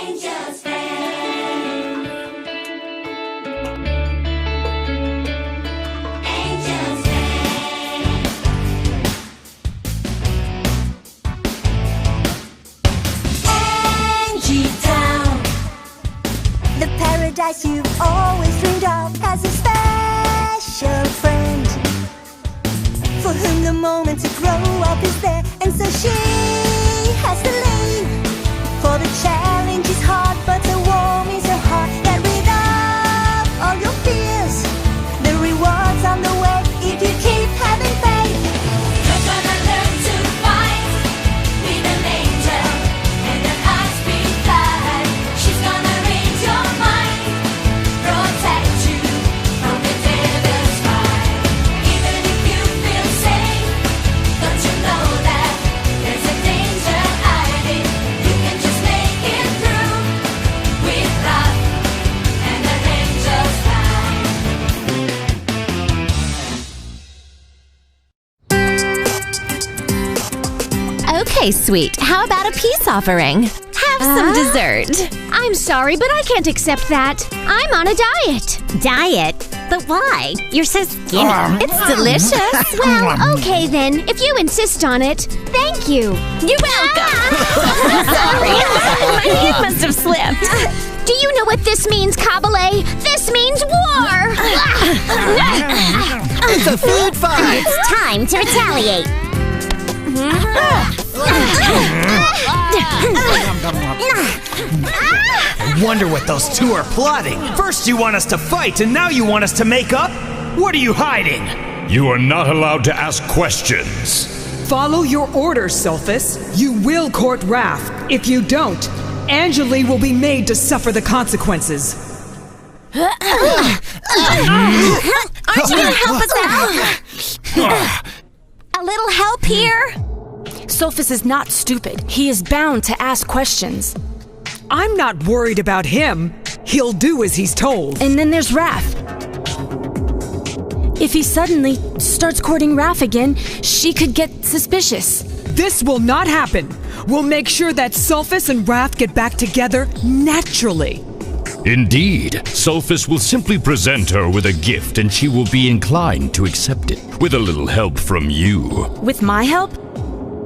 Angel's friend. Angel's friend. Angie Town. The paradise you've always dreamed of has a special friend for whom the moment to grow up is there, and so she has to leave. For the challenge is hard, but the warm is her heart. Get rid of all your fears. The reward's on the way if you keep having faith. You're gonna learn to fight with an angel and an high-speed flight. She's gonna read your mind, protect you from the devil's fight. Even if you feel safe, don't you know that there's a danger hiding? You can just make it through with love and an angel's flight. Okay, sweet. How about a peace offering? Have some dessert. I'm sorry, but I can't accept that. I'm on a diet. Diet? But why? You're so skinny. It's delicious. Well, okay then. If you insist on it, thank you. You're welcome. Sorry. My hand must have slipped. Do you know what this means, Kabale? This means war! It's a food fight! It's time to retaliate. I wonder what those two are plotting. First you want us to fight, and now you want us to make up? What are you hiding? You are not allowed to ask questions. Follow your orders, Sulfus. You will court Raph. If you don't, Angeli will be made to suffer the consequences. Aren't you gonna help us out? A little help here? Sulfus is not stupid. He is bound to ask questions. I'm not worried about him. He'll do as he's told. And then there's Raph. If he suddenly starts courting Raph again, she could get suspicious. This will not happen. We'll make sure that Sulfus and Raph get back together naturally. Indeed, Sulfus will simply present her with a gift and she will be inclined to accept it, with a little help from you. With my help?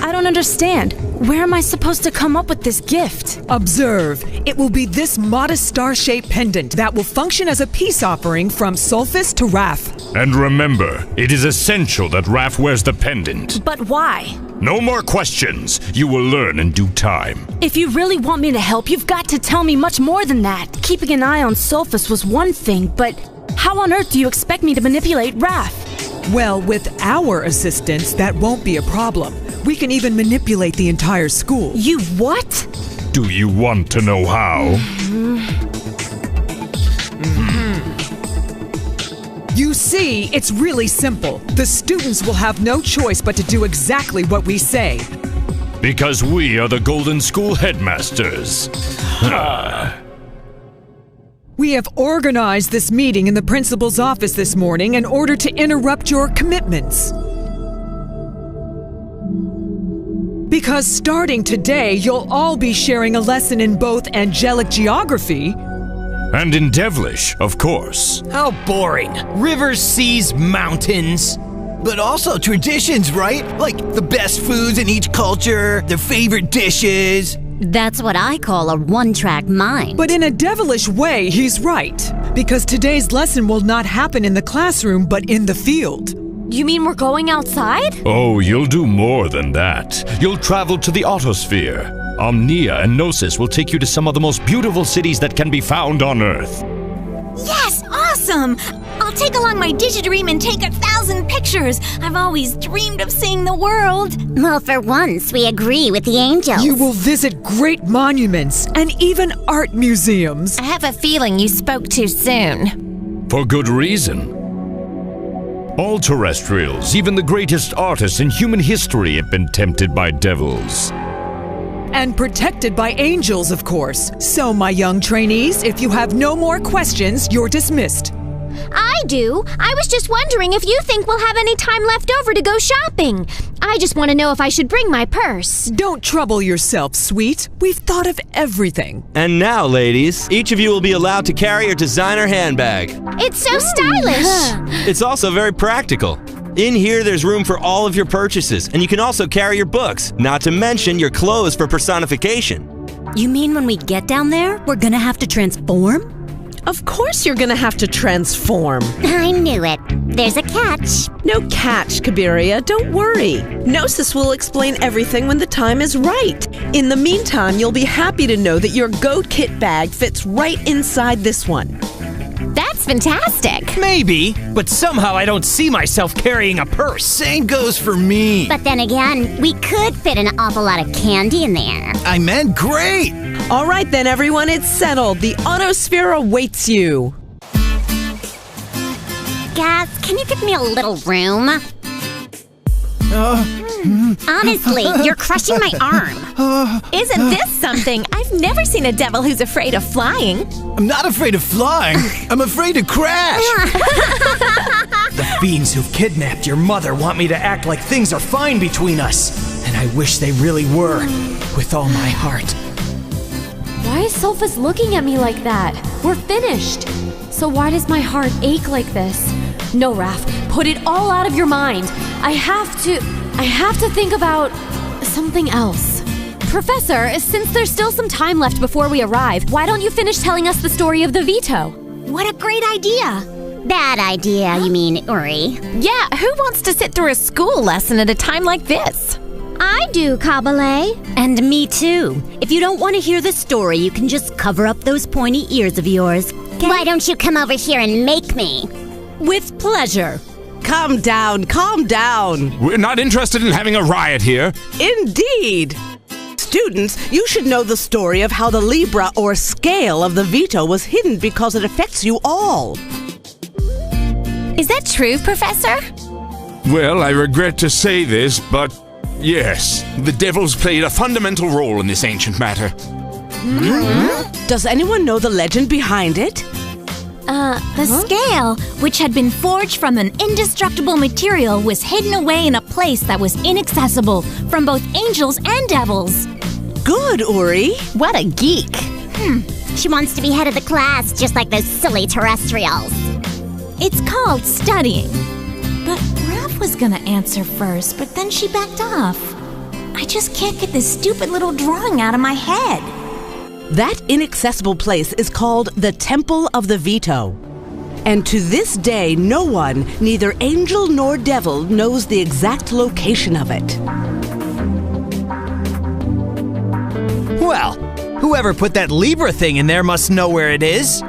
I don't understand. Where am I supposed to come up with this gift? Observe. It will be this modest star-shaped pendant that will function as a peace offering from Sulfus to Raph. And remember, it is essential that Raph wears the pendant. But why? No more questions. You will learn in due time. If you really want me to help, you've got to tell me much more than that. Keeping an eye on Sulfus was one thing, but how on earth do you expect me to manipulate Raph? Well, with our assistance, that won't be a problem. We can even manipulate the entire school. You what? Do you want to know how? You see, it's really simple. The students will have no choice but to do exactly what we say. Because we are the Golden School headmasters. We have organized this meeting in the principal's office this morning in order to interrupt your commitments. Because starting today, you'll all be sharing a lesson in both angelic geography And in Devilish, of course. How boring. Rivers, seas, mountains. But also traditions, right? Like the best foods in each culture, their favorite dishes. That's what I call a one-track mind. But in a devilish way, he's right. Because today's lesson will not happen in the classroom, but in the field. You mean we're going outside? Oh, you'll do more than that. You'll travel to the Autosphere. Omnia and Gnosis will take you to some of the most beautiful cities that can be found on Earth. Yes, awesome! I'll take along my digidream and take 1,000 pictures. I've always dreamed of seeing the world. Well, for once, we agree with the angels. You will visit great monuments and even art museums. I have a feeling you spoke too soon. For good reason. All terrestrials, even the greatest artists in human history, have been tempted by devils. And protected by angels, of course. So, my young trainees, if you have no more questions, you're dismissed. I do. I was just wondering if you think we'll have any time left over to go shopping. I just want to know if I should bring my purse. Don't trouble yourself, sweet. We've thought of everything. And now, ladies, each of you will be allowed to carry your designer handbag. It's so stylish. It's also very practical. In here, there's room for all of your purchases, and you can also carry your books, not to mention your clothes for personification. You mean when we get down there, we're gonna have to transform? Of course you're gonna have to transform. I knew it. There's a catch. No catch, Kabiria. Don't worry. Gnosis will explain everything when the time is right. In the meantime, you'll be happy to know that your goat kit bag fits right inside this one. That's fantastic. Maybe, but somehow I don't see myself carrying a purse. Same goes for me. But then again, we could fit an awful lot of candy in there. I meant great. All right then, everyone, it's settled. The autosphere awaits you. Guys, can you give me a little room? Honestly, you're crushing my arm. Isn't this something? I've never seen a devil who's afraid of flying. I'm not afraid of flying. I'm afraid to crash. The fiends who've kidnapped your mother want me to act like things are fine between us. And I wish they really were, with all my heart. Why is Sophus looking at me like that? We're finished. So why does my heart ache like this? No, Raph, put it all out of your mind. I have to think about something else. Professor, since there's still some time left before we arrive, why don't you finish telling us the story of the veto? What a great idea. Bad idea, you mean, Uri. Yeah, who wants to sit through a school lesson at a time like this? I do, Kabale. And me too. If you don't want to hear the story, you can just cover up those pointy ears of yours. Why don't you come over here and make me? With pleasure. Calm down, calm down. We're not interested in having a riot here. Indeed. Students, you should know the story of how the Libra or scale of the veto was hidden because it affects you all. Is that true, Professor? Well, I regret to say this, but yes, the devils played a fundamental role in this ancient matter. Does anyone know the legend behind it? The scale, which had been forged from an indestructible material, was hidden away in a place that was inaccessible from both angels and devils. Good, Uri. What a geek. She wants to be head of the class, just like those silly terrestrials. It's called studying. But Raph was gonna answer first, but then she backed off. I just can't get this stupid little drawing out of my head. That inaccessible place is called the Temple of the Veto. And to this day, no one, neither angel nor devil, knows the exact location of it. Well, whoever put that Libra thing in there must know where it is.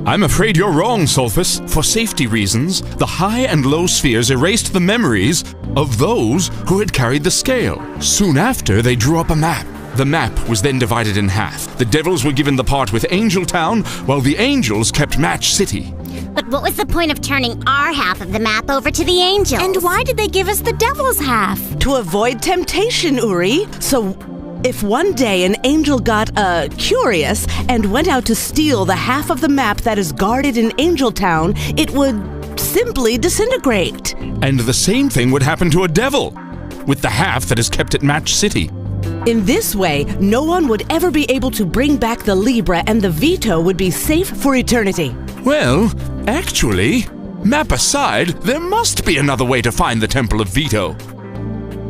I'm afraid you're wrong, Sulfus. For safety reasons, the high and low spheres erased the memories of those who had carried the scale. Soon after, they drew up a map. The map was then divided in half. The devils were given the part with Angel Town, while the angels kept Match City. But what was the point of turning our half of the map over to the angels? And why did they give us the devil's half? To avoid temptation, Uri. So, if one day an angel got, curious and went out to steal the half of the map that is guarded in Angel Town, it would simply disintegrate. And the same thing would happen to a devil, with the half that is kept at Match City. In this way, no one would ever be able to bring back the Libra and the veto would be safe for eternity. Well, actually, map aside, there must be another way to find the Temple of Veto.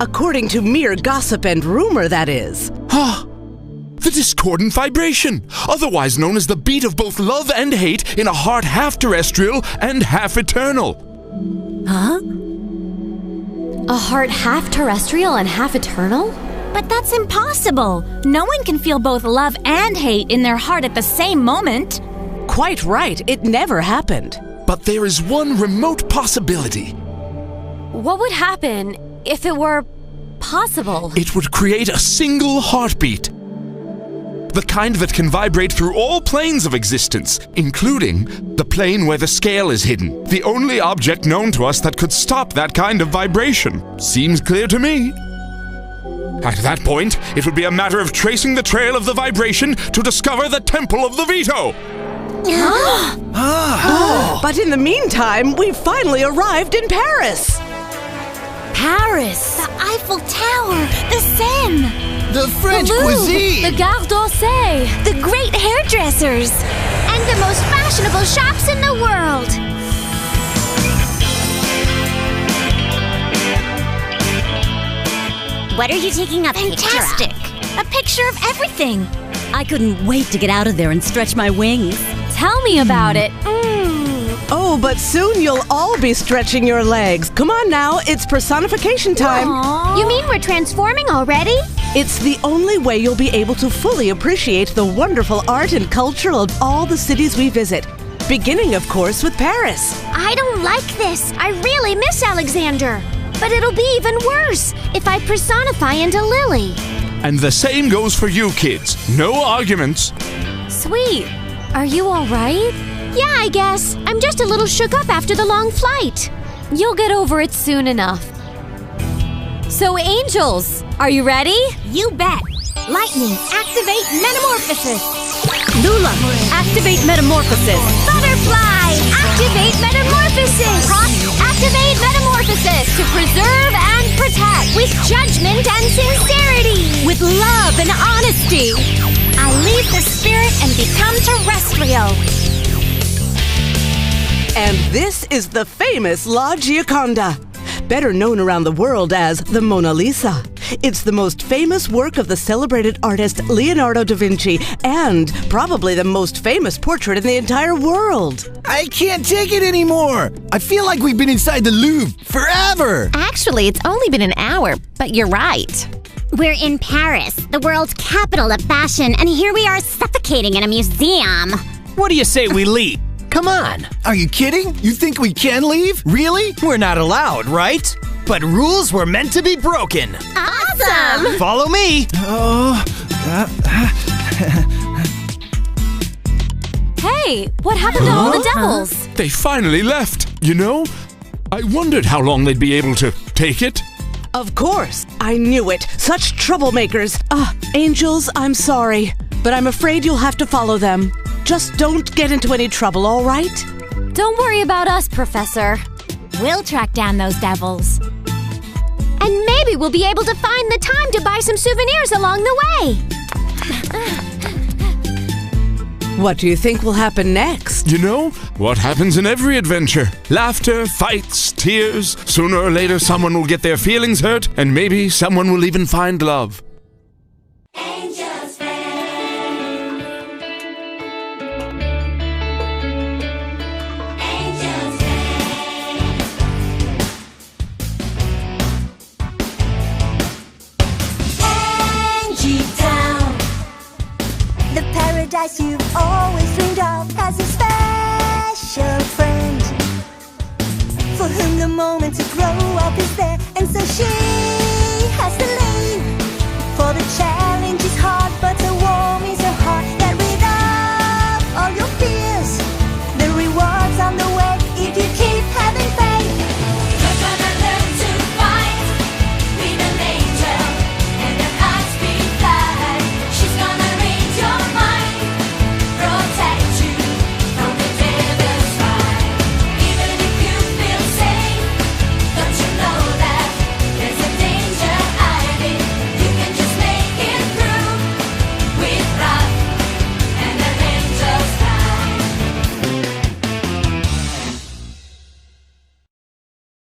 According to mere gossip and rumor, that is. The discordant vibration, otherwise known as the beat of both love and hate in a heart half terrestrial and half eternal. Huh? A heart half terrestrial and half eternal? But that's impossible. No one can feel both love and hate in their heart at the same moment. Quite right. It never happened. But there is one remote possibility. What would happen if it were possible? It would create a single heartbeat. The kind that can vibrate through all planes of existence, including the plane where the scale is hidden. The only object known to us that could stop that kind of vibration. Seems clear to me. At that point, it would be a matter of tracing the trail of the vibration to discover the Temple of the Veto. But in the meantime, we've finally arrived in Paris. Paris! The Eiffel Tower, the Seine, The French cuisine! The Gare d'Orsay! the great hairdressers. And the most fashionable shops in the world. What are you taking a Fantastic. picture of? A picture of everything. I couldn't wait to get out of there and stretch my wings. Tell me about it. Oh, but soon you'll all be stretching your legs. Come on now, it's personification time. You mean we're transforming already? It's the only way you'll be able to fully appreciate the wonderful art and culture of all the cities we visit. Beginning, of course, with Paris. I don't like this. I really miss Alexander. But it'll be even worse if I personify into Lily. And the same goes for you kids. No arguments. Sweet. Are you all right? Yeah, I guess. I'm just a little shook up after the long flight. You'll get over it soon enough. So, angels, are you ready? You bet. Lightning, activate metamorphosis. Lula, activate metamorphosis. Butterfly, activate metamorphosis. Cross, activate metamorphosis to preserve and protect with judgment and sincerity. With love and honesty. I leave the spirit and become terrestrial. And this is the famous La Gioconda, better known around the world as the Mona Lisa. It's the most famous work of the celebrated artist Leonardo da Vinci and probably the most famous portrait in the entire world. I can't take it anymore! I feel like we've been inside the Louvre forever! Actually, it's only been an hour, but you're right. We're in Paris, the world's capital of fashion, and here we are suffocating in a museum. What do you say we leave? Come on. Are you kidding? You think we can leave? Really? We're not allowed, right? But rules were meant to be broken. Awesome! Follow me. Hey, what happened to all the devils? They finally left. You know, I wondered how long they'd be able to take it. Of course, I knew it. Such troublemakers. Angels, I'm sorry, but I'm afraid you'll have to follow them. Just don't get into any trouble, all right? Don't worry about us, Professor. We'll track down those devils. And maybe we'll be able to find the time to buy some souvenirs along the way. What do you think will happen next? You know, what happens in every adventure? Laughter, fights, tears. Sooner or later, someone will get their feelings hurt, and maybe someone will even find love. Angel's Angie Town, the paradise you've always dreamed of, has a special friend for whom the moment to grow up is there, and so she has to